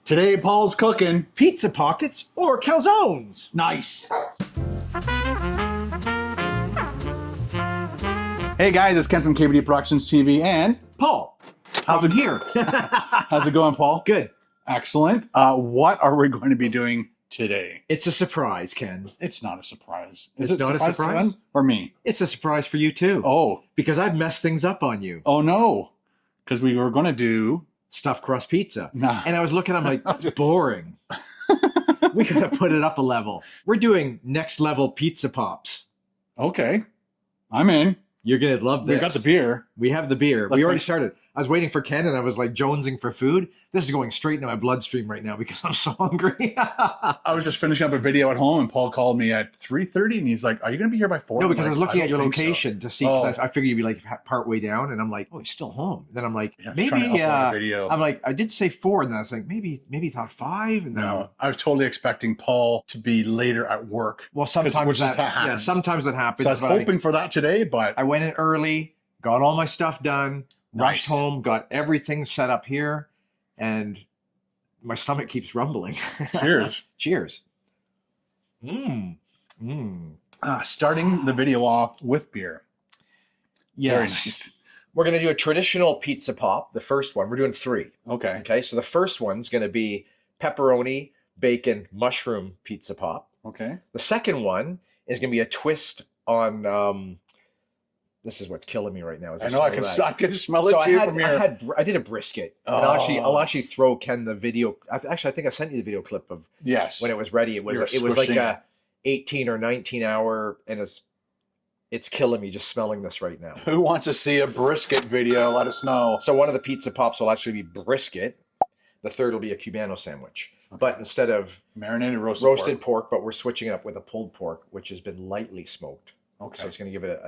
Today, Paul's cooking pizza pockets or calzones. nice. Hey guys, it's Ken from KBD Productions TV and Paul, how's it here? how's it going, Paul? Good. Excellent. What are we going to be doing today? It's a surprise, Ken. It's not a surprise. It's it not a to surprise? them or me? It's a surprise for you too. Oh, Because I've messed things up on you. oh no, because we were going to do. Stuffed crust pizza. Nah. And I was looking, I'm like, that's boring. We gotta put it up a level. We're doing next level pizza pops. Okay, I'm in. You're gonna love this. We got the beer. We have the beer. Let's We already make- started. I was waiting for Ken and I was like jonesing for food. This is going straight into my bloodstream right now because I'm so hungry. I was just finishing up a video at home, and Paul called me at 3:30, and he's like, "Are you going to be here by 4?" No, because I was looking at your don't think so. location to see. Oh. Cause I figured you'd be like part way down, and I'm like, oh, he's still home. And then I'm like, Yeah, I was trying to maybe. upload a video. I'm like, I did say 4, and then I was like, maybe he thought 5, and then No, I was totally expecting Paul to be later at work. well, sometimes which is that happens. sometimes that happens. So I was but hoping for that today, but I went in early, got all my stuff done, rushed Nice. home, got everything set up here, and my stomach keeps rumbling. cheers. Cheers. Starting the video off with beer. Very Yes. nice. We're going to do a traditional pizza pop, the first one. We're doing 3. Okay. Okay, so the first one's going to be pepperoni, bacon, mushroom pizza pop. Okay. The second one is going to be a twist on, this is what's killing me right now. Is I the know I smell can. of that. I can smell it So too from here. I did a brisket. And Oh. I'll actually throw Ken the video. Actually, I think I sent you the video clip of Yes. when it was ready. It was You were like squishing a 18 or 19 hour, and it's killing me just smelling this right now. Who wants to see a brisket video? Let us know. So one of the pizza pops will actually be brisket. The third will be a Cubano sandwich. But instead of Marinated roasted pork, but we're switching it up with a pulled pork, which has been lightly smoked. Okay. So it's going to give it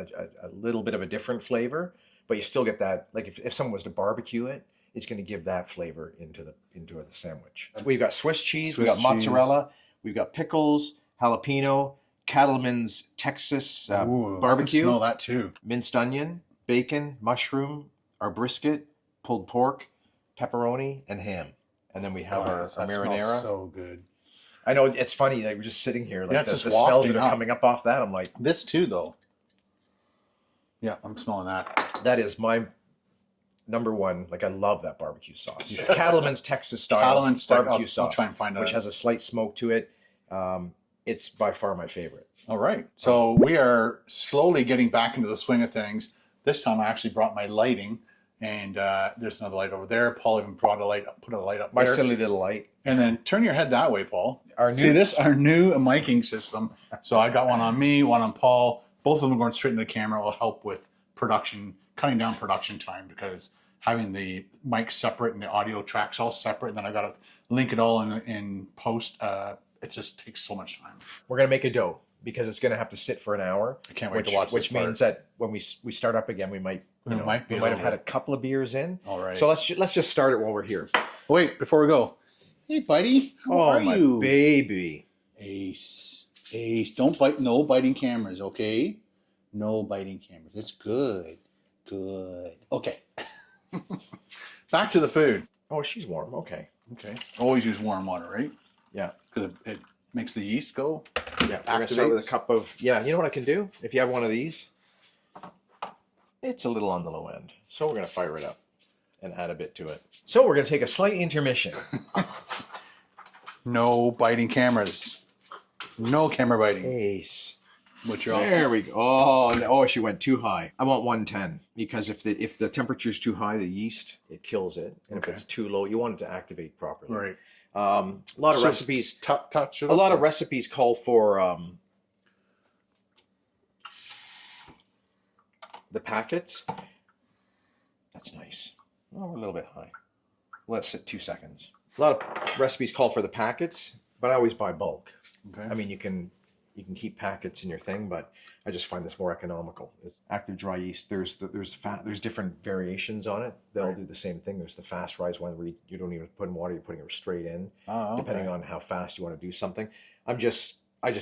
a little bit of a different flavor, but you still get that. Like if someone was to barbecue it, it's going to give that flavor into the sandwich. So we've got Swiss cheese, we've got Swiss cheese. mozzarella, we've got pickles, jalapeno, Cattleman's Texas Ooh, I can barbecue, smell that too. minced onion, bacon, mushroom, our brisket, pulled pork, pepperoni, and ham. And then we have our That smells marinara. so good. I know it's funny that we're just sitting here, like Yeah, it's the just smells wafting that are up. coming up off that. I'm like, This too, though. Yeah, I'm smelling that. that is my number one. Like I love that barbecue sauce. It's Cattleman's Texas style Cattleman's style. barbecue I'll sauce, try and find which that. has a slight smoke to it. It's by far my favorite. All right. So we are slowly getting back into the swing of things. This time I actually brought my lighting, and there's another light over there. Paul even brought a light, put a light up My there. silly little light. And then turn your head that way, Paul. Our See new- this? Our new miking system. So I got one on me, one on Paul. Both of them going straight into the camera will help with production, cutting down production time, because having the mic separate and the audio tracks all separate, and then I got to link it all in post. It just takes so much time. We're gonna make a dough because it's gonna have to sit for an hour. I can't wait to watch this Which part. means that when we start up again, we might We might be we a might have little had a couple of beers in. All right. So let's just start it while we're here. Wait, before we go. Hey, buddy. How are my you? baby. Ace. Ace. Don't bite. No biting cameras, okay? No biting cameras. It's good. Good. Okay. Back to the food. Oh, she's warm. Okay. Okay. Always use warm water, right? Yeah. Because it makes the yeast go. Yeah, we're gonna start with a Activates. cup of, yeah, you know what I can do? If you have one of these, it's a little on the low end. So we're gonna fire it up and add a bit to it. So we're gonna take a slight intermission. No biting cameras. No camera biting. Ace. Which you're all. There we go. Oh, she went too high. I want 110 because if the temperature's too high, the yeast, it kills it. And Okay. if it's too low, you want it to activate properly. Right. A lot of So recipes. touch it A up. lot of recipes call for the packets. That's nice. Oh, we're a little bit high. Let it sit 2 seconds. A lot of recipes call for the packets, but I always buy bulk. Okay. I mean, you can keep packets in your thing, but I just find this more economical. It's active dry yeast. There's different variations on it. They'll Right. do the same thing. There's the fast rise one where you don't even put in water; you're putting it straight in, Oh, okay. depending on how fast you want to do something. I just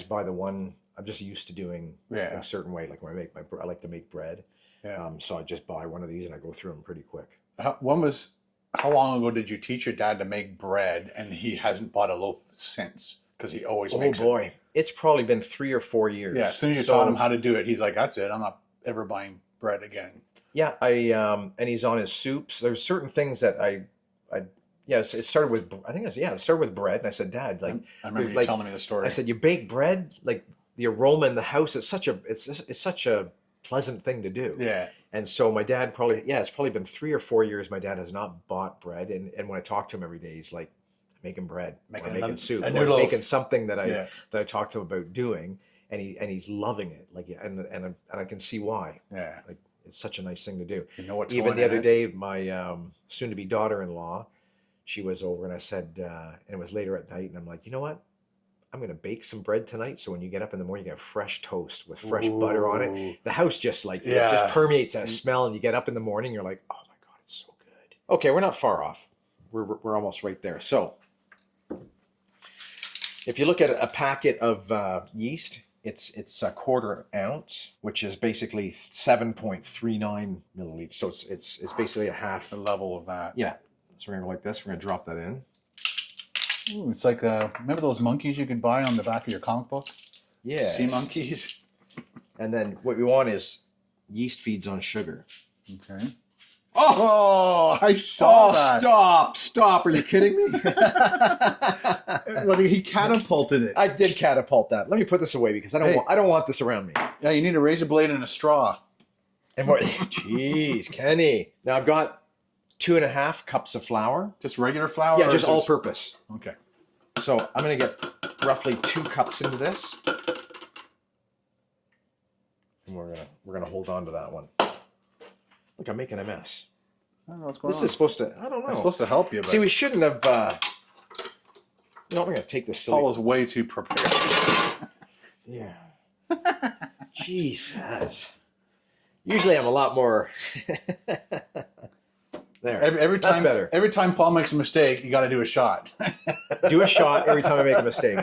buy the one. I'm just used to doing Yeah. a certain way. Like when I like to make bread. Yeah. So I just buy one of these and I go through them pretty quick. When was how long ago did you teach your dad to make bread, and he hasn't bought a loaf since? Because he always makes it. Oh boy, it's probably been 3 or 4 years. Yeah, as soon as you taught him how to do it, he's like, "That's it. I'm not ever buying bread again." Yeah, and he's on his soups. There's certain things that yes, it started with, I think it started with bread. And I said, Dad, like, I remember you like, telling me the story. I said, you bake bread, like the aroma in the house. It's such a pleasant thing to do. Yeah. And so my dad it's probably been 3 or 4 years. My dad has not bought bread, and when I talk to him every day, he's like, making bread, or making soup, or making something that I talked to him about doing, and he's loving it. Like, and I can see why. Yeah. Like, it's such a nice thing to do. You know what's Even going the other in day, my soon-to-be daughter-in-law, she was over, and I said, and it was later at night, and I'm like, you know what? I'm going to bake some bread tonight, so when you get up in the morning, you get fresh toast with fresh butter on it. The house just it just permeates that smell, and you get up in the morning, you're like, oh my God, it's so good. Okay, we're not far off. We're almost right there. So if you look at a packet of yeast, it's a 1/4 ounce, which is basically 7.39 milliliters. So it's basically a half. The level of that. Yeah. So we're gonna go like this. We're gonna drop that in. Ooh, it's like remember those monkeys you could buy on the back of your comic book? Yeah. Sea monkeys. And then what we want is yeast feeds on sugar. Okay. Oh, I saw that. Stop. Are you kidding me? Well, he catapulted it. I did catapult that. Let me put this away because I don't want this around me. Yeah, you need a razor blade and a straw. And more. Jeez, Kenny. Now I've got 2.5 cups of flour. Just regular flour? Yeah, just all purpose. Okay. So I'm going to get roughly 2 cups into this. And we're gonna hold on to that one. Look, I'm making a mess. I don't know what's going on. This is supposed to, I don't know. It's supposed to help you, but... See, we shouldn't have, you know, we're going to take this. Paul is way too prepared. Yeah. Jesus. Usually I'm a lot more... There. Every time, that's better. Every time Paul makes a mistake, you got to do a shot. Do a shot every time I make a mistake.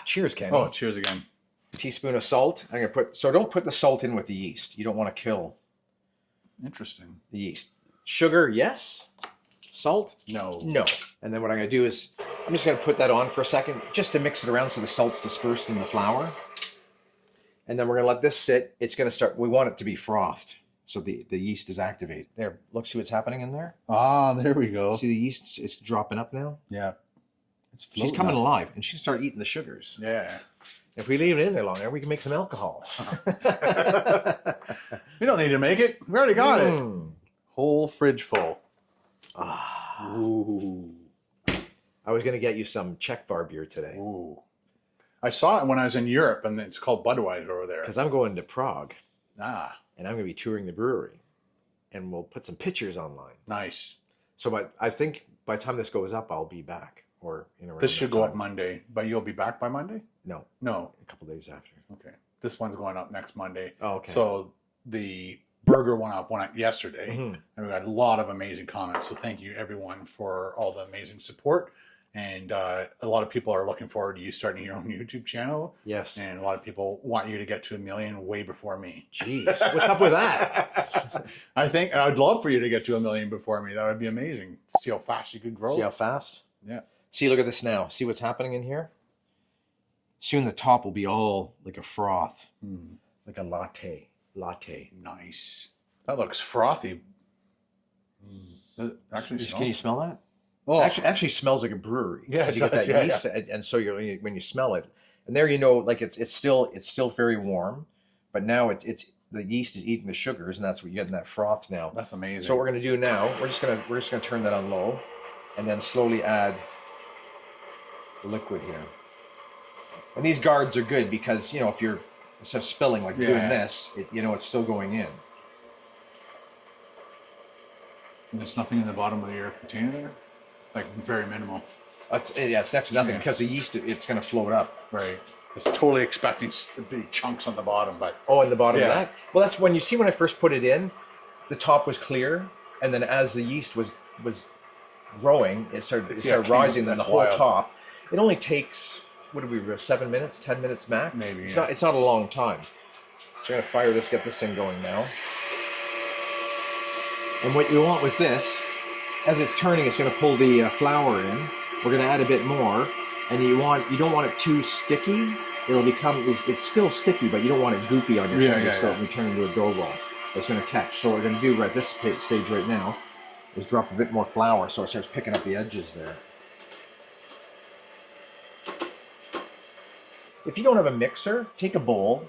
Cheers, Kenny. Oh, cheers again. Teaspoon of salt. I'm gonna so don't put the salt in with the yeast. You don't want to kill Interesting. the yeast. Sugar, yes. Salt, no. And then what I'm gonna do is I'm just gonna put that on for a second, just to mix it around so the salt's dispersed in the flour. And then we're gonna let this sit. It's gonna start. We want it to be frothed, so the yeast is activated. There. Look, see what's happening in there. Ah, there we go. See the yeast? It's dropping up now. Yeah. She's coming alive, and she'll start eating the sugars. Yeah. If we leave it in there longer, we can make some alcohol. We don't need to make it. We already got it. Whole fridge full. Ooh. I was going to get you some Czech bar beer today. Ooh. I saw it when I was in Europe, and it's called Budweiser over there. Because I'm going to Prague. Ah. And I'm going to be touring the brewery. And we'll put some pictures online. Nice. So I think by the time this goes up, I'll be back. Or in around this should go time. up Monday, but you'll be back by Monday? No. No. A couple days after. Okay. This one's going up next Monday. Oh, okay. So the burger went up yesterday, Mm-hmm. and we got a lot of amazing comments. So thank you everyone for all the amazing support. And a lot of people are looking forward to you starting your own YouTube channel. Yes. And a lot of people want you to get to 1 million way before me. Jeez, what's up with that? I think I'd love for you to get to 1 million before me. That would be amazing. See how fast you could grow. See how fast? Yeah. See, look at this now. See what's happening in here? Soon the top will be all like a froth. Like a latte. Nice. That looks frothy. Actually, can you smell that? Oh, actually smells like a brewery. Yeah, it you get does, that yeast, and so when you smell it, and there you know, like it's still very warm, but now it's the yeast is eating the sugars, and that's what you get in that froth now. That's amazing. So what we're gonna do now, we're just gonna turn that on low, and then slowly add the liquid here. And these guards are good because if you're instead of spilling like doing this, it's still going in. And there's nothing in the bottom of your container there? Like very minimal. It's next to nothing because the yeast, it's going to float up. Right. It's totally expecting big chunks on the bottom, but... Oh, in the bottom of that? Well, that's when I first put it in, the top was clear, and then as the yeast was growing, it started rising, then the whole top. It only takes, 7 minutes, 10 minutes max? Maybe, It's not a long time. So I'm going to fire this, get this thing going now. And what you want with this, as it's turning, it's going to pull the flour in. We're going to add a bit more, and you don't want it too sticky. It'll become, it's still sticky, but you don't want it goopy on your fingers, so it will turn into a dough ball. It's going to catch. So what we're going to do right at this stage right now is drop a bit more flour so it starts picking up the edges there. If you don't have a mixer, take a bowl,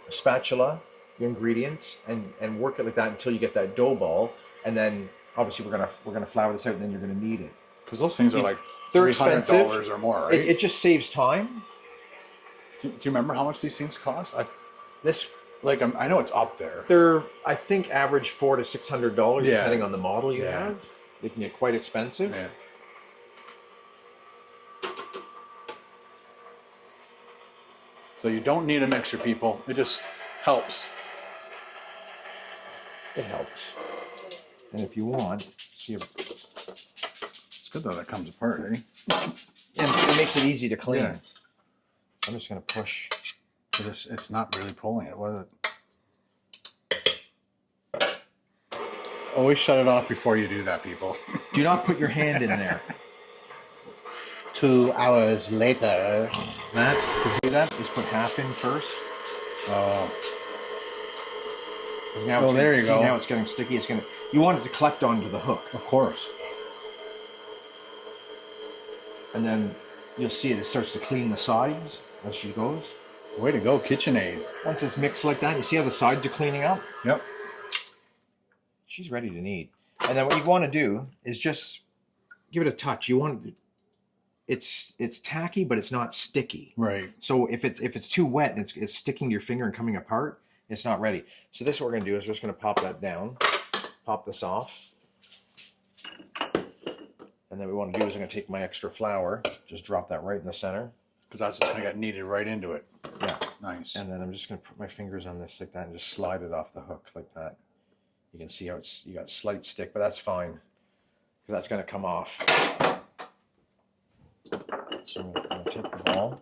a spatula, your ingredients, and work it like that until you get that dough ball, and then obviously we're gonna flour this out, and then you're gonna knead it. Because those things are like they're $300 or more, right? It just saves time. Do you remember how much these things cost? I know it's up there. They're, I think, average $400 to $600 depending on the model you have. They can get quite expensive. Yeah. So you don't need a mixer, people. It just helps. It helps. And if you want, see if... It's good that it comes apart, eh? And it makes it easy to clean. Yeah. I'm just going to push. So it's not really pulling it, was it? Always shut it off before you do that, people. Do not put your hand in there. 2 hours later. Matt, to do that, is put half in first. Now there you go. Now it's getting sticky. You want it to collect onto the hook. Of course. And then you'll see it starts to clean the sides as she goes. Way to go, KitchenAid. Once it's mixed like that, you see how the sides are cleaning up? Yep. She's ready to knead. And then what you want to do is just give it a touch. You want it's tacky, but it's not sticky. Right. So if it's too wet and it's sticking to your finger and coming apart, it's not ready. So this is what we're going to do is we're just going to pop that down, pop this off. And then what we want to do is I'm going to take my extra flour, just drop that right in the center. Because that's just going to get kneaded right into it. Yeah. Nice. And then I'm just going to put my fingers on this like that and just slide it off the hook like that. You can see how you got slight stick, but that's fine because that's going to come off. So I'm going to take the ball.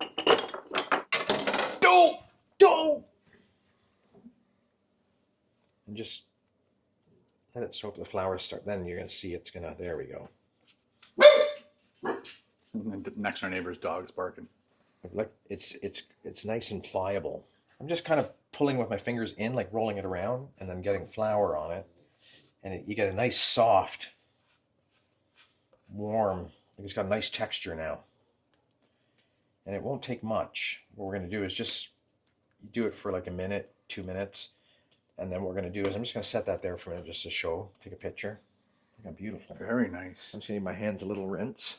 Dough! And just let it soak the flour start. Then you're going to see it's going to, there we go. And then next, our neighbor's dog is barking. Like it's nice and pliable. I'm just kind of pulling with my fingers in, like rolling it around, and then getting flour on it, and you get a nice soft, warm. It's got a nice texture now, and it won't take much. What we're going to do is just do it for like a minute, 2 minutes, and then what we're going to do is I'm just going to set that there for a minute just to show. Take a picture. Look how beautiful. Very nice. I'm just going to give my hands a little rinse.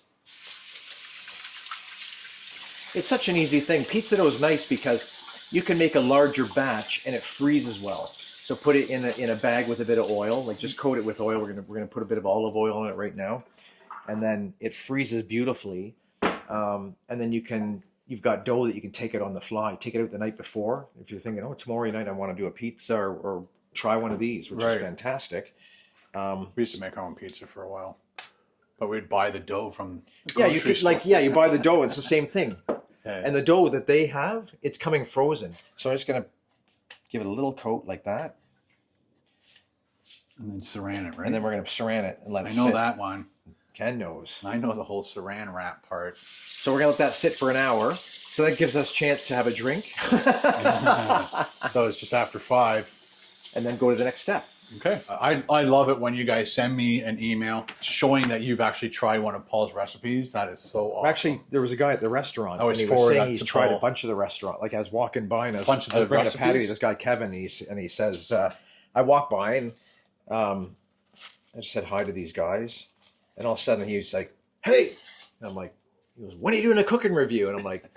It's such an easy thing. Pizza dough is nice because you can make a larger batch and it freezes well. So put it in a bag with a bit of oil, like just coat it with oil. We're gonna put a bit of olive oil in it right now, and then it freezes beautifully. And then you've got dough that you can take it on the fly. Take it out the night before. If you're thinking, oh, tomorrow night I want to do a pizza or try one of these, which is fantastic. We used to make our own pizza for a while, but we'd buy the dough from the you could store. you buy the dough. It's the same thing. Yeah. And the dough that they have, it's coming frozen. So I'm just going to give it a little coat like that. And then saran it, right? And then we're going to saran it and let it sit. I know that one. Ken knows. I know the whole saran wrap part. So we're going to let that sit for an hour. So that gives us a chance to have a drink. So it's just after 5. And then go to the next step. Okay. I love it when you guys send me an email showing that you've actually tried one of Paul's recipes. That is so awesome. Actually, there was a guy at the restaurant. Oh, and he was saying he's tried a bunch of the restaurant. Like I was walking by and I was bringing a patty to this guy Kevin, and he says, I walked by and I just said hi to these guys, and all of a sudden he was like, "Hey," and I'm like, he goes, "When are you doing a cooking review?" And I'm like,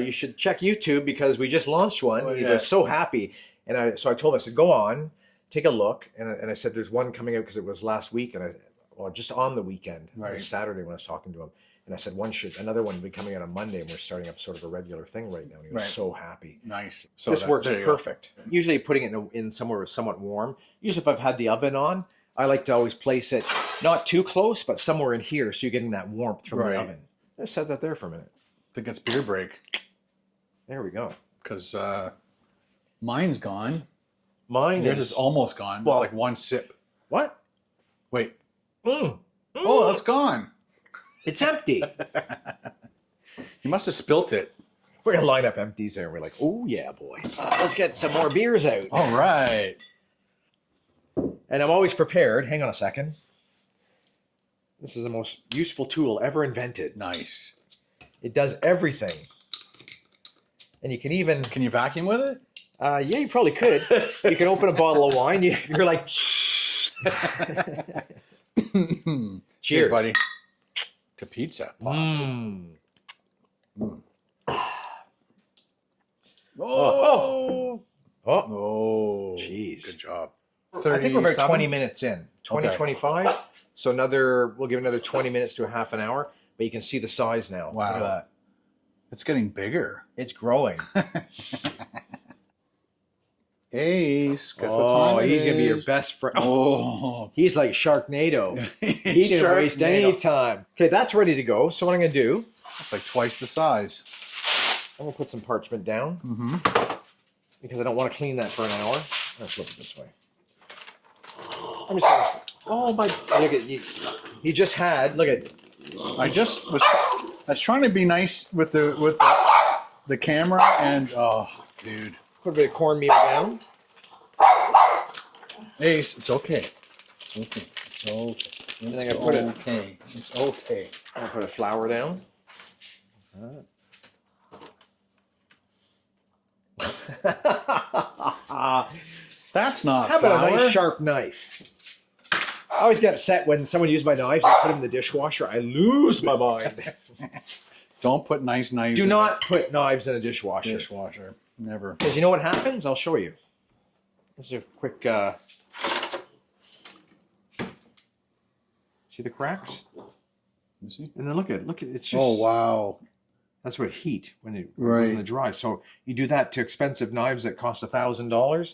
"You should check YouTube because we just launched one." Oh, He was so happy, and so I told him, I said, "Go on. Take a look," and I said, "There's one coming out because it was last week, and just on the weekend, right. It was Saturday when I was talking to him, and I said another one will be coming out on Monday, and we're starting up sort of a regular thing right now." And he was so happy. Nice. So this works perfect. Usually, putting it in somewhere somewhat warm. Usually, if I've had the oven on, I like to always place it not too close, but somewhere in here, so you're getting that warmth from the oven. I set that there for a minute. I think it's beer break. There we go. Because mine's gone. Yours is almost gone. Well, just like one sip. What? Wait. Mm. Oh, that's gone. It's empty. You must have spilt it. We're gonna line up empties there. We're like, oh yeah, boy. Let's get some more beers out. All right. And I'm always prepared. Hang on a second. This is the most useful tool ever invented. Nice. It does everything. And you can even... Can you vacuum with it? Yeah, you probably could. You can open a bottle of wine. You're like... Cheers, buddy. To pizza. Pops. Oh. Oh. Jeez. Good job. I think we're about 37? 20 minutes in. 20, Okay. 25. So we'll give another 20 minutes to a half an hour. But you can see the size now. Wow. Look at that. It's getting bigger. It's growing. Ace, guess what time it he's is? going to be your best friend. Oh. He's like Sharknado. He didn't waste any time. Okay, that's ready to go. So what I'm going to do, It's like twice the size. I'm going to put some parchment down because I don't want to clean that for an hour. Let's flip it this way. I'm just going to... Oh my... Look at you. He just had... Look at... I was trying to be nice with the camera and oh, dude. Put a bit of cornmeal down. Ace, it's okay. It's okay. It's okay. And It's I'm gonna put it- okay. It's okay. I'm going to put a flour down. That's not How about a flour. nice sharp knife? I always get upset when someone uses my knives. I put them in the dishwasher. I lose my mind. Don't put nice knives Do in not put knives in a dishwasher. the dishwasher. Never. Because you know what happens? I'll show you. This is a quick... See the cracks? Let me see. And then look at it's just... Oh, wow. That's what heat when it Right. goes in the dry. So you do that to expensive knives that cost $1,000.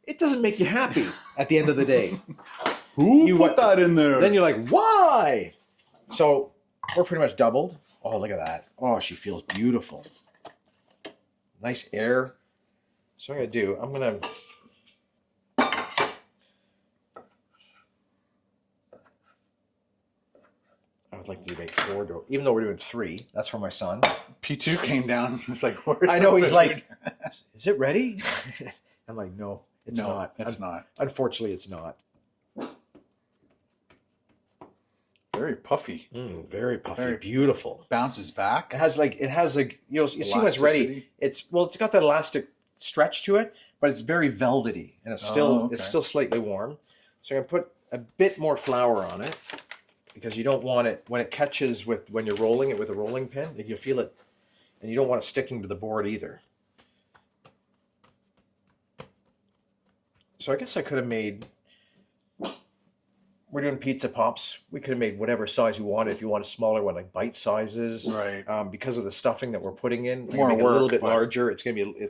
It doesn't make you happy at the end of the day. Who You put what- that in there? Then you're like, why? So we're pretty much doubled. Oh, look at that. Oh, she feels beautiful. Nice air. So what I'm going to do, I'm going to... I would like to make 4 dough, even though we're doing 3. That's for my son. P2 came down. It's like, where's I know, the he's food? like, is it ready? I'm like, no, it's no, not. It's not. Unfortunately, it's not. Very puffy. Very puffy, Very- beautiful. Bounces back. It has like you see when it's ready. Elasticity. It's got that elastic stretch to it, but it's very velvety and it's still okay. it's still slightly warm. So I'm gonna put a bit more flour on it because you don't want it when it catches when you're rolling it with a rolling pin. If you feel it, and you don't want it sticking to the board either. So I guess I could have made. We're doing pizza pops. We could have made whatever size you wanted. If you want a smaller one, like bite sizes, Right. because of the stuffing that we're putting in, More make it a little work, bit but- larger. It's gonna be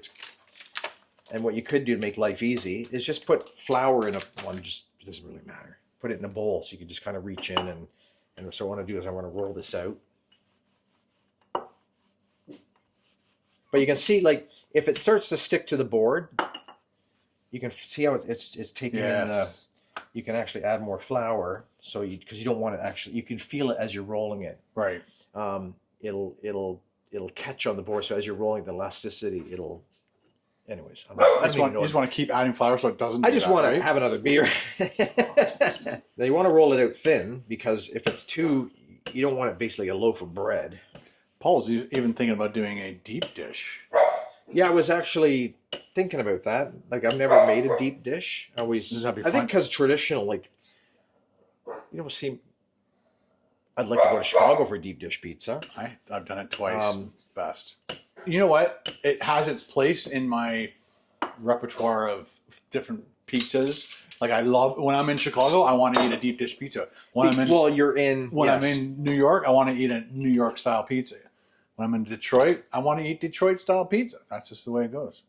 And what you could do to make life easy is just put flour in one. Just it doesn't really matter. Put it in a bowl so you can just kind of reach in and so what I want to do is I want to roll this out. But you can see like if it starts to stick to the board, you can see how it's taking in the. Yes. You can actually add more flour, because you don't want it actually. You can feel it as you're rolling it. Right. It'll catch on the board. So as you're rolling, the elasticity, it'll. Anyways, You just want to keep adding flour so it doesn't. I just want right? to have another beer. Now you want to roll it out thin because if it's too, you don't want it basically a loaf of bread. Paul's even thinking about doing a deep dish. Yeah, I was actually thinking about that. Like I've never made a deep dish. I That'd be think fun. because traditional, like you don't see. I'd like to go to Chicago for deep dish pizza. I've done it twice. It's the best. You know what? It has its place in my repertoire of different pizzas. Like I love when I'm in Chicago, I want to eat a deep dish pizza. When I'm in New York, I want to eat a New York style pizza. When I'm in Detroit, I want to eat Detroit style pizza. That's just the way it goes.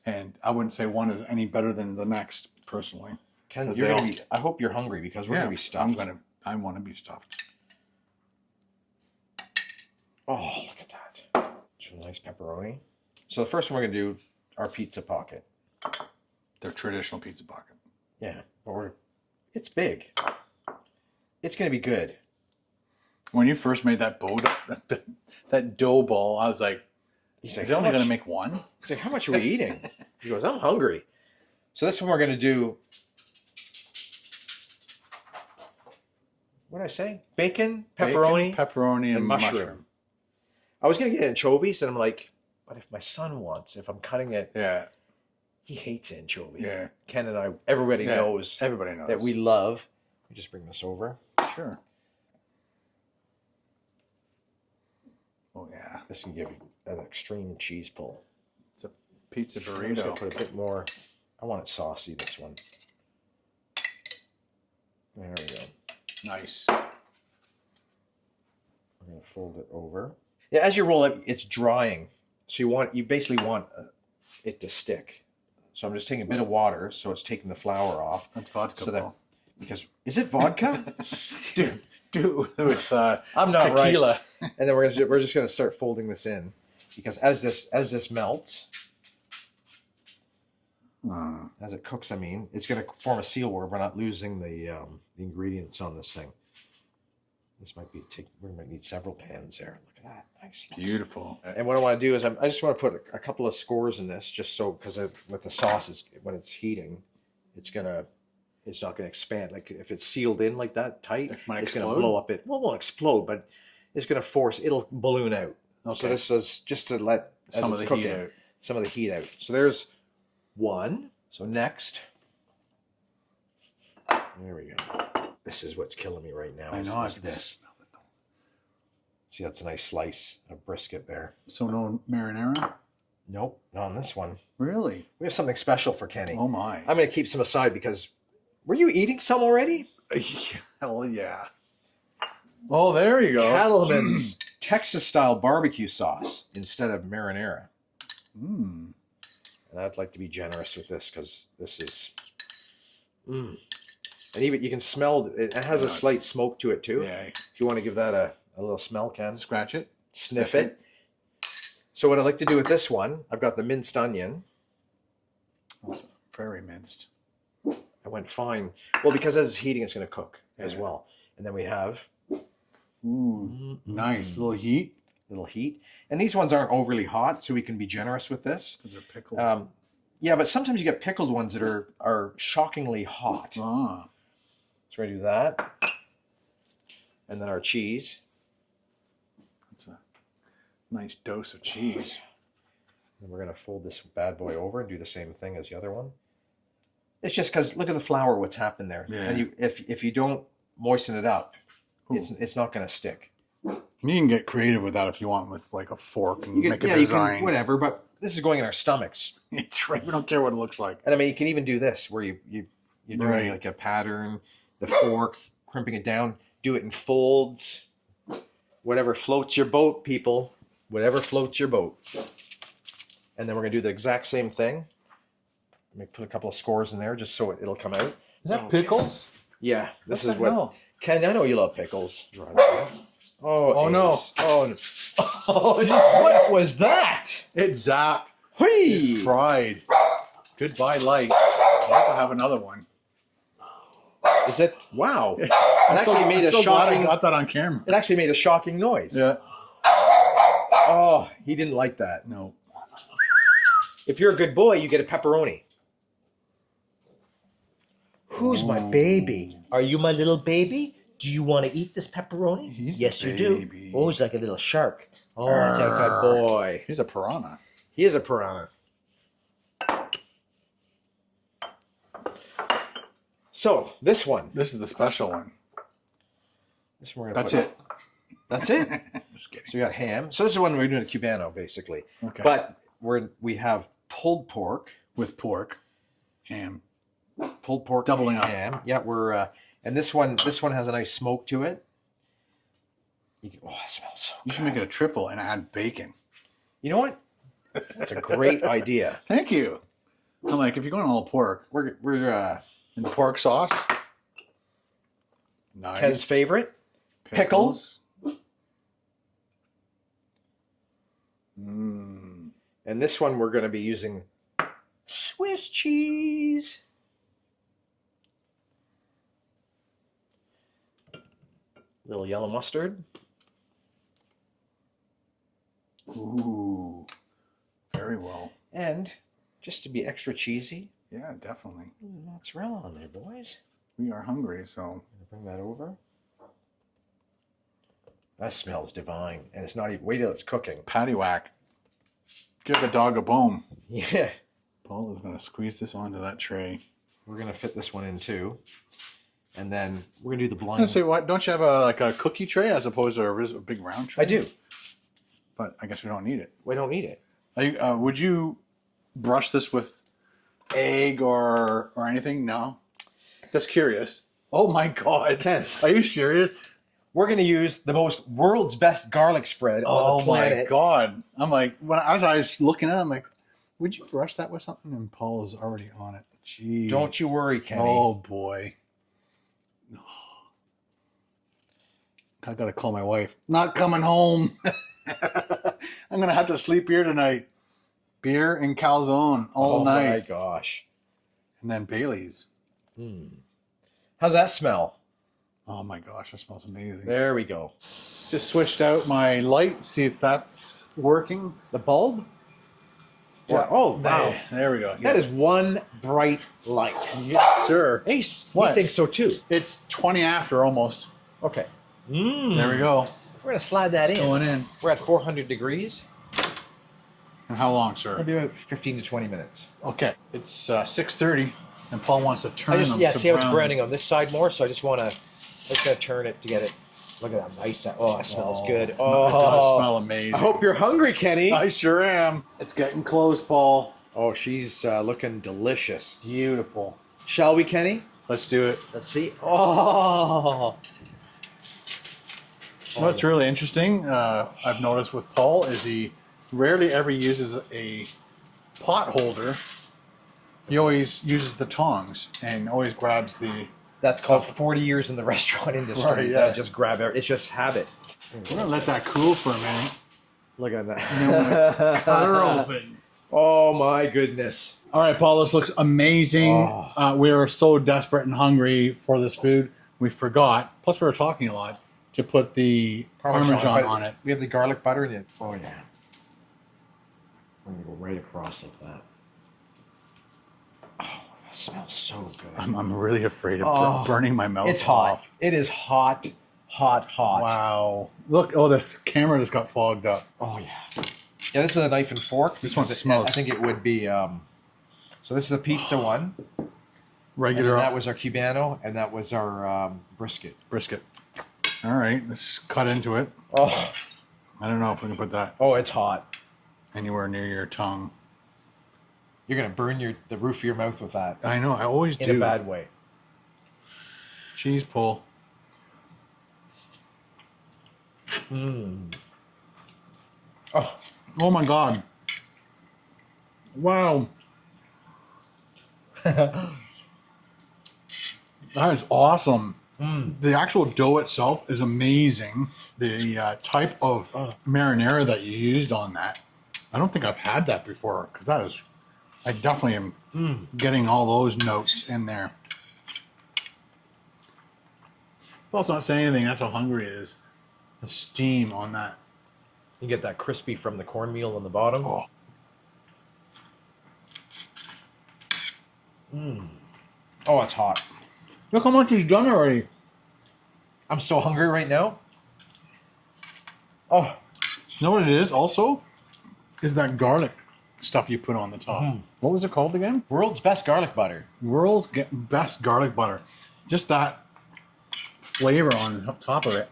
And I wouldn't say one is any better than the next, personally. Ken, Because you're they gonna all- be, I hope you're hungry because we're gonna be stuffed. I want to be stuffed. Oh, look at that! It's a nice pepperoni. So the first one we're gonna do our pizza pocket. Their traditional pizza pocket. Yeah, but it's big. It's going to be good. When you first made that that dough ball, I was like, He's is like, it only going to make one? He's like, how much are we eating? He goes, I'm hungry. So this one we're going to do, what did I say? Bacon, pepperoni, and mushroom. I was going to get anchovies, and I'm like, but if my son wants, if I'm cutting it, Yeah. he hates anchovy. Yeah. Ken and I, everybody knows that we love. Let me just bring this over. Sure. Oh, yeah. This can give you an extreme cheese pull. It's a pizza I'm just burrito. going to put a bit more. I want it saucy, this one. There we go. Nice. I'm going to fold it over. Yeah, as you roll it, it's drying. So you basically want it to stick. So I'm just taking a bit of water, so it's taking the flour off. That's vodka. So that, because is it vodka? Dude, with I'm not tequila. Right. And then we're just gonna start folding this in, because as this melts, as it cooks, I mean, it's gonna form a seal where we're not losing the ingredients on this thing. This might be we might need several pans there. Look at that, nice. Beautiful. And what I want to do is I just want to put a couple of scores in this, just so, because with the sauce, when it's heating, it's not gonna expand. Like if it's sealed in like that tight, it's gonna blow up. It won't explode, but it's gonna it'll balloon out. Okay. So this is just to let some of the heat out. So there's one. So next, there we go. This is what's killing me right now. I know. Is this. See, that's a nice slice of brisket there. So no marinara? Nope, not on this one. Really? We have something special for Kenny. Oh my. I'm going to keep some aside because, were you eating some already? Hell yeah. Oh, there you go. Cattleman's Texas-style barbecue sauce instead of marinara. And I'd like to be generous with this because this is... And even you can smell, it has a slight smoke to it too. Yeah. If you want to give that a little smell, Ken. Scratch it. Sniff it. So what I like to do with this one, I've got the minced onion. Also very minced. I went fine. Well, because as it's heating, it's going to cook as well. And then we have... Nice. Little heat. Little heat. And these ones aren't overly hot, so we can be generous with this. Because they're pickled. Yeah, but sometimes you get pickled ones that are shockingly hot. So we're going to do that. And then our cheese. That's a nice dose of cheese. And we're going to fold this bad boy over and do the same thing as the other one. It's just because look at the flour, what's happened there. Yeah. And if you don't moisten it up, it's not going to stick. And you can get creative with that if you want, with like a fork and make a design. You can, whatever, but this is going in our stomachs. It's right. We don't care what it looks like. And I mean, you can even do this where you're doing like a pattern, the fork, crimping it down, do it in folds. Whatever floats your boat, people. Whatever floats your boat. And then we're going to do the exact same thing. Let me put a couple of scores in there just so it'll come out. Is that pickles? Yeah, this is what... Ken, I know you love pickles. Oh no. Oh, what was that? It zapped. It fried. Goodbye, light. I hope I have another one. Is it? Wow. It actually made a shocking... I got that on camera. It actually made a shocking noise. Yeah. Oh, he didn't like that. No. If you're a good boy, you get a pepperoni. Who's my baby? Are you my little baby? Do you want to eat this pepperoni? Yes, you do. Oh, he's like a little shark. Oh, he's a good boy. He's a piranha. He is a piranha. So, this one. This is the special one. This one That's it. That's it? Just kidding. So we got ham. So this is when we're doing a Cubano, basically. Okay. But we have pulled pork. With pork. Ham. Pulled pork. Doubling up. Ham. Yeah, and this one has a nice smoke to it. It smells so good. You should make it a triple and add bacon. You know what? That's a great idea. Thank you. I'm like, if you're going all pork, we're in the pork sauce. Nice. Ken's favorite. Pickles. And this one we're going to be using Swiss cheese. Little yellow mustard. Ooh, very well. And just to be extra cheesy, Yeah, definitely. mozzarella on there, boys. We are hungry, so. Bring that over. That smells divine. And it's not even, wait till it's cooking. Patty whack. Give the dog a bone. Yeah. Paul is going to squeeze this onto that tray. We're going to fit this one in too. And then we're going to do the I blind. say, what? Don't you have a cookie tray as opposed to a big round tray? I do. But I guess we don't need it. We don't need it. Would you brush this with egg or anything? No? Just curious. Oh my God. Ken. Are you serious? We're going to use the world's best garlic spread on the planet. Oh my God. I'm like, as I was looking at it, I'm like, would you brush that with something? And Paul is already on it. Jeez. Don't you worry, Kenny. Oh boy. I got to call my wife. Not coming home. I'm going to have to sleep here tonight. Beer and calzone all night. Oh my gosh. And then Bailey's. How's that smell? Oh my gosh, that smells amazing. There we go. Just switched out my light, see if that's working. The bulb? Yeah. Oh, wow. There we go. That is one bright light. Yes, sir. Ace, What? I think so too. It's 20 after almost. Okay. There we go. We're going to slide that It's in. going in. We're at 400 degrees. And how long, sir? Maybe about 15 to 20 minutes. Okay. It's 6:30, and Paul wants to turn them see how it's browning on this side more, so I just want to, turn it to get it. Look at that nice, oh, it smells good. It does smell amazing. I hope you're hungry, Kenny. I sure am. It's getting close, Paul. Oh, she's looking delicious. Beautiful. Shall we, Kenny? Let's do it. Let's see. Oh. What's really interesting, I've noticed with Paul, is he rarely ever uses a pot holder. He always uses the tongs and always grabs the... That's called 40 years in the restaurant industry. Right, yeah. Just grab it. It's just habit. We're going to let that cool for a minute. Look at that. And then we're going to cut her open. Oh, my goodness. All right, Paul, this looks amazing. Oh. We were so desperate and hungry for this food, we forgot, plus we were talking a lot, to put the Parmesan on it. We have the garlic butter in it. Oh, yeah. We're going to go right across like that. Oh, it smells so good. I'm really afraid of burning my mouth It's hot. off. It is hot, hot, hot. Wow. Look, the camera just got fogged up. Oh, yeah. Yeah, this is a knife and fork. This one because smells. I think it would be... so this is the pizza one. Regular. And that was our Cubano, and that was our brisket. Brisket. All right, let's cut into it. Oh, I don't know if we can put that it's hot. anywhere near your tongue. You're gonna burn the roof of your mouth with that I know, I always in do. a bad way. Cheese pull. Oh my God. Wow. That is awesome. The actual dough itself is amazing. The type of marinara that you used on that, I don't think I've had that before, because I definitely am getting all those notes in there. Paul's not saying anything, that's how hungry it is. The steam on that. You get that crispy from the cornmeal on the bottom. Oh. Oh, it's hot. Look how much he's done already. I'm so hungry right now. Oh, You know what it is also? Is that garlic stuff you put on the top. What was it called again? world's best garlic butter. World's best garlic butter. Just that flavor on top of it.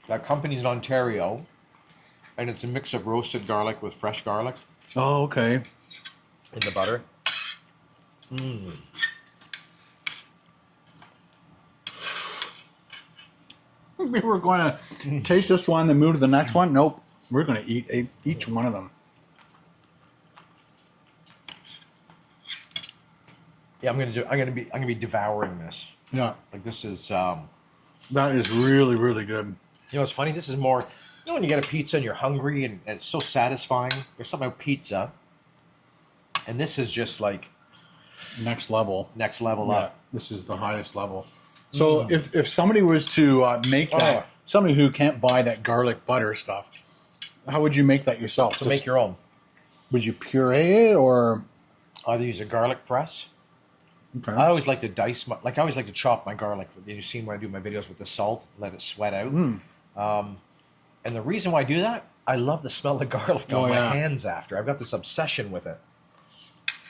That company's in Ontario, and it's a mix of roasted garlic with fresh garlic Oh, okay. in the butter. We were going to taste this one and move to the next one. Nope. We're going to eat each one of them. Yeah, I'm gonna be devouring this. Yeah. Like this is, That is really, really good. you know, what's funny. This is more, you know, when you get a pizza and you're hungry and it's so satisfying. There's something about pizza, and this is just like Next level. next level Yeah, up. this is the highest level. So if somebody was to make that, somebody who can't buy that garlic butter stuff, how would you make that yourself? So make your own. Would you puree it or? Either use a garlic press. Okay. I always like to dice I always like to chop my garlic. You've seen when I do my videos with the salt, let it sweat out. And the reason why I do that, I love the smell of garlic on my hands after. I've got this obsession with it.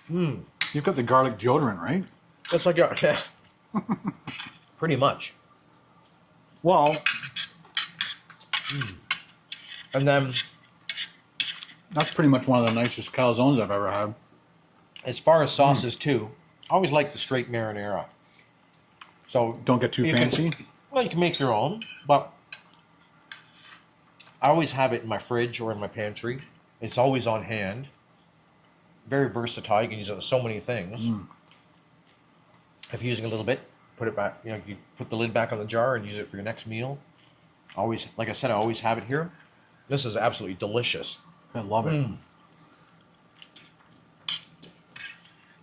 You've got the garlic deodorant, right? It's like pretty much. Well, And then that's pretty much one of the nicest calzones I've ever had. as far as sauces too, I always like the straight marinara. So Don't get too fancy. Well, you can make your own, but I always have it in my fridge or in my pantry. It's always on hand. Very versatile. You can use it on so many things. If you're using a little bit, put it back. You know, you put the lid back on the jar and use it for your next meal. Always, like I said, I always have it here. This is absolutely delicious. I love it.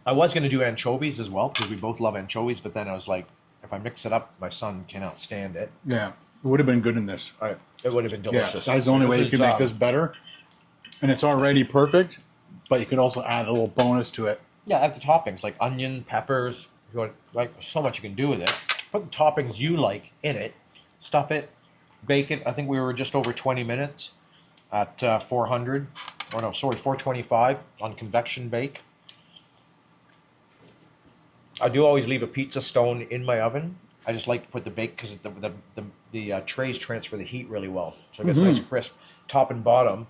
I was going to do anchovies as well because we both love anchovies, but then I was like, if I mix it up, my son cannot stand it. Yeah, it would have been good in this. It would have been delicious. Yeah, that's the only way you can make this better. And it's already perfect, but you could also add a little bonus to it. Yeah, add the toppings like onion, peppers. You want, like so much you can do with it. Put the toppings you like in it. Stuff it. Bake it. I think we were just over 20 minutes at 400. Or no, sorry, 425 on convection bake. I do always leave a pizza stone in my oven. I just like to put the bake because the trays transfer the heat really well. So it gets nice crisp. Top and bottom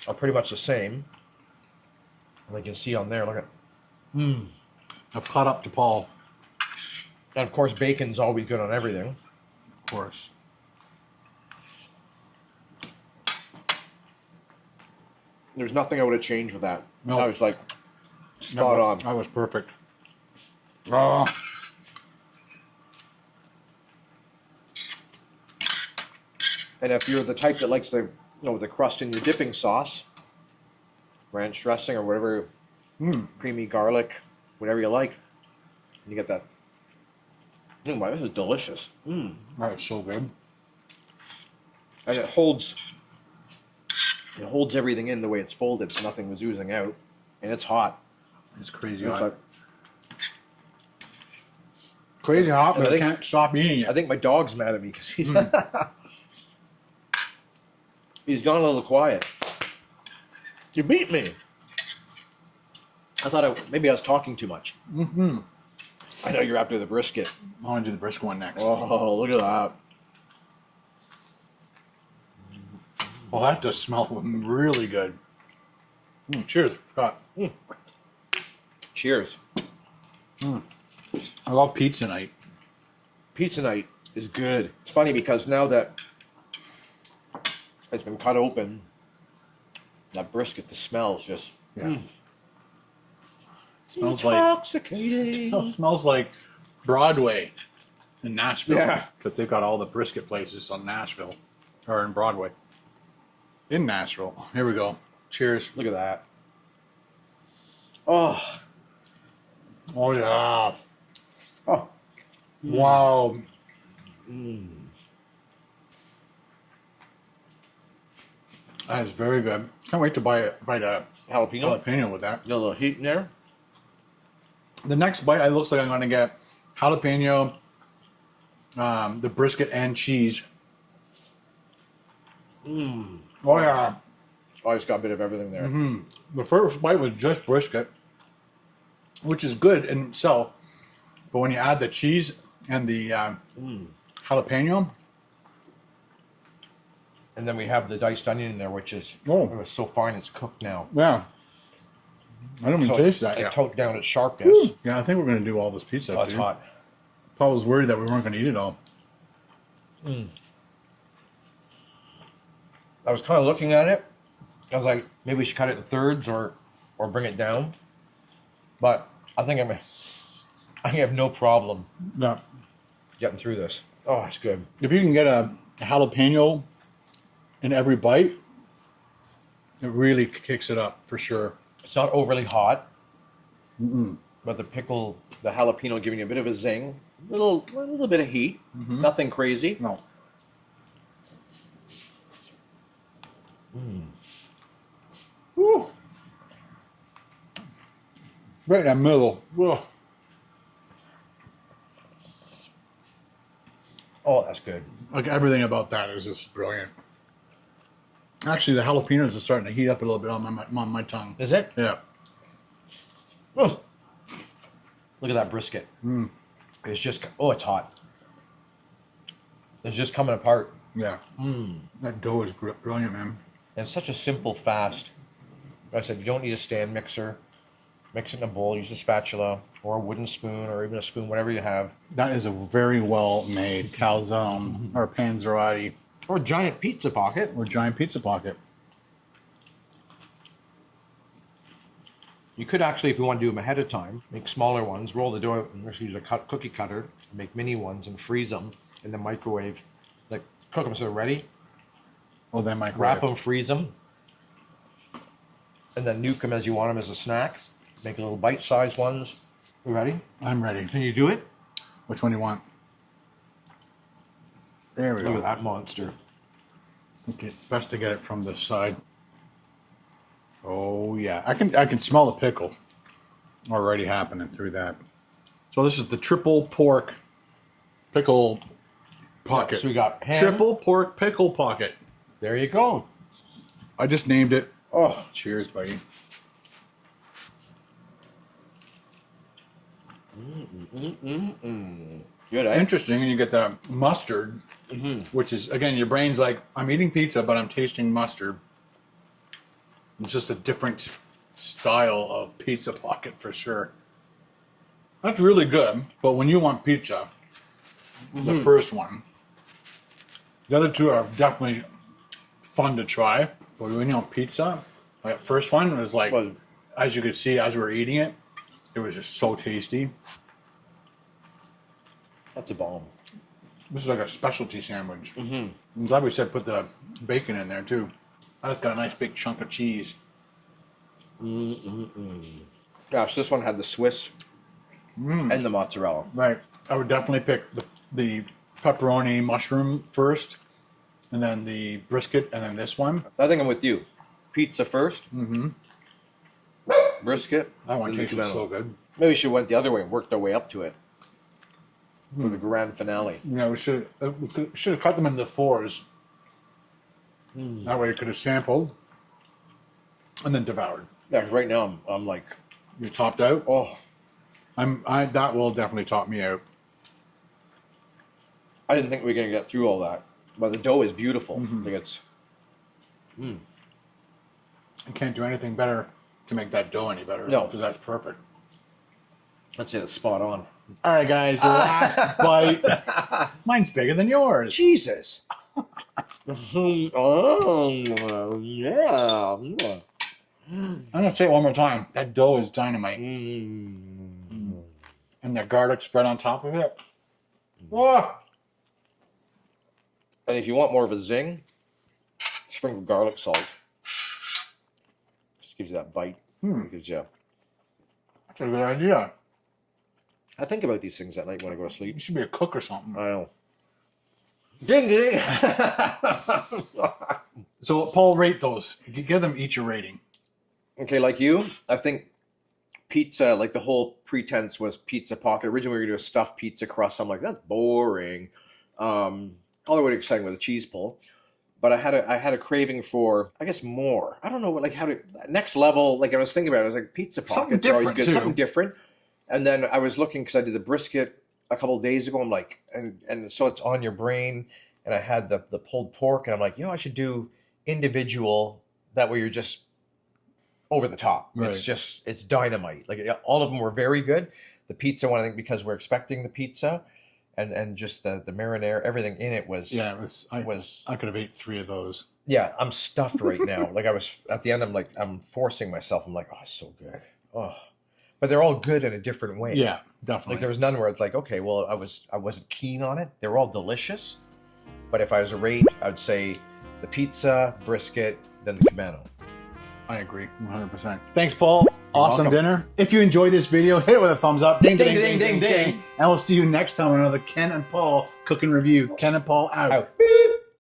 are pretty much the same. And you can see on there, look at. I've caught up to Paul. And of course, bacon's always good on everything. Of course. There's nothing I would have changed with that. Nope. I was like spot on. That was perfect. Oh. And if you're the type that likes the the crust in your dipping sauce, ranch dressing or whatever, creamy garlic, whatever you like, you get that. Oh my, this is delicious. That is so good. And it holds everything in the way it's folded, so nothing was oozing out, and it's hot. It's crazy It's hot. like, Crazy hot, And but I I think- can't stop eating it. I think my dog's mad at me because he's he's gone a little quiet. You beat me. I thought maybe I was talking too much. I know you're after the brisket. I want to do the brisket one next. Oh, look at that. Well, that does smell really good. Cheers, Scott. Cheers. I love pizza night. Pizza night is good. It's funny because now that it's been cut open, that brisket, the smell is just Smells like intoxicating. it smells like Broadway in Nashville. Yeah. Because they've got all the brisket places on Nashville or in Broadway. In Nashville. Here we go. Cheers. Look at that. Oh. Oh yeah. Oh. Wow. That is very good. Can't wait to bite a Jalapeno. jalapeno with that. Got a little heat in there. The next bite, it looks like I'm going to get jalapeno, the brisket, and cheese. Oh yeah. Oh, it's got a bit of everything there. The first bite was just brisket, which is good in itself. But when you add the cheese and the jalapeno, And then we have the diced onion in there, which is it was so fine it's cooked now. yeah. I don't even So taste that it yet. toned down its sharpness. Yeah, I think we're going to do all this pizza. Oh, it's dude. hot. Paul was worried that we weren't going to eat it all. I was kind of looking at it. I was like, maybe we should cut it in thirds or bring it down. But I think I have no problem Yeah. getting through this. Oh, it's good. If you can get a jalapeno in every bite, it really kicks it up for sure. It's not overly hot, but the jalapeno giving you a bit of a zing, little bit of heat. Nothing crazy. No. Woo. Right in the middle. Whoa. Oh, that's good. Like everything about that is just brilliant. Actually, the jalapenos are starting to heat up a little bit on my tongue. Is it? Yeah. Oh. Look at that brisket. It's just, it's hot. It's just coming apart. Yeah. That dough is brilliant, man. And such a simple, fast. Like I said, you don't need a stand mixer. Mix it in a bowl, use a spatula or a wooden spoon or even a spoon, whatever you have. That is a very well made calzone or panzerotti. Or a giant pizza pocket. Or giant pizza pocket. You could actually, if you want to do them ahead of time, make smaller ones, roll the dough, and actually use a cookie cutter, make mini ones and freeze them in the microwave. Like, cook them so they're ready. Oh, then microwave. Wrap them, freeze them. And then nuke them as you want them as a snack. Make little bite-sized ones. You ready? I'm ready. Can you do it? Which one do you want? There we Look go. at that monster. Okay, it's best to get it from this side. Oh yeah, I can smell the pickle already happening through that. So this is the triple pork pickle pocket. So we got ham. Triple pork pickle pocket. There you go. I just named it. Oh, Cheers, buddy. Good, eh? Interesting, and you get that mustard, which is, again, your brain's like, I'm eating pizza, but I'm tasting mustard. It's just a different style of pizza pocket for sure. That's really good, but when you want pizza, the first one, the other two are definitely fun to try, but when you want pizza, that first one was like, Well, as you could see as we were eating it, it was just so tasty. that's a bomb. This is like a specialty sandwich. I'm glad we said put the bacon in there too. I just got a nice big chunk of cheese. Gosh, this one had the Swiss and the mozzarella. Right. I would definitely pick the pepperoni mushroom first, and then the brisket, and then this one. I think I'm with you. Pizza first. Brisket. That one and the tasted tomato. so good. Maybe we should have went the other way and worked our way up to it for the grand finale. Yeah, we should have cut them into fours. That way you could have sampled and then devoured. Yeah, 'cause right now I'm like, You're topped out. oh, That will definitely top me out. I didn't think we were gonna get through all that, but the dough is beautiful. Like it's. You can't do anything better to make that dough any better. No. So that's perfect. I'd say that's spot on. All right, guys. The last bite. Mine's bigger than yours. Jesus. Oh yeah. I'm gonna say it one more time. That dough is dynamite, and the garlic spread on top of it. Whoa! And if you want more of a zing, sprinkle garlic salt. Just gives you that bite. Gives you. That's a good idea. I think about these things at night when I go to You sleep. should be a cook or something. I know. Ding ding. So, Paul, rate those. You give them each a rating. Okay, like you, I think pizza, like the whole pretense was pizza pocket. Originally, we were going to do a stuffed pizza crust. I'm like, that's boring. Although it's exciting with a cheese pull. But I had a craving for, I guess, more. I don't know what, like, how to, next level, like I was thinking about it, I was like, pizza pockets are always good. too. Something different. And then I was looking, because I did the brisket a couple of days ago. I'm like, and so it's on your brain. And I had the pulled pork, and I'm like, I should do individual. That way you're just over the top. Right. It's dynamite. Like all of them were very good. The pizza one, I think, because we're expecting the pizza, and just the marinara, everything in it was. Yeah, I could have ate 3 of those. Yeah, I'm stuffed right now. Like I was at the end. I'm like, I'm forcing myself. I'm like, oh, it's so good. Oh, but they're all good in a different way. Yeah, definitely. Like there was none where it's like, okay, well, I wasn't keen on it. They were all delicious. But if I was a rate, I would say the pizza, brisket, then the Cabano. I agree 100%. Thanks, Paul. awesome welcome. dinner. If you enjoyed this video, hit it with a thumbs up. Ding, Ding, ding, ding, ding. And we'll see you next time on another Ken and Paul cooking review. Ken and Paul out. Out. Beep.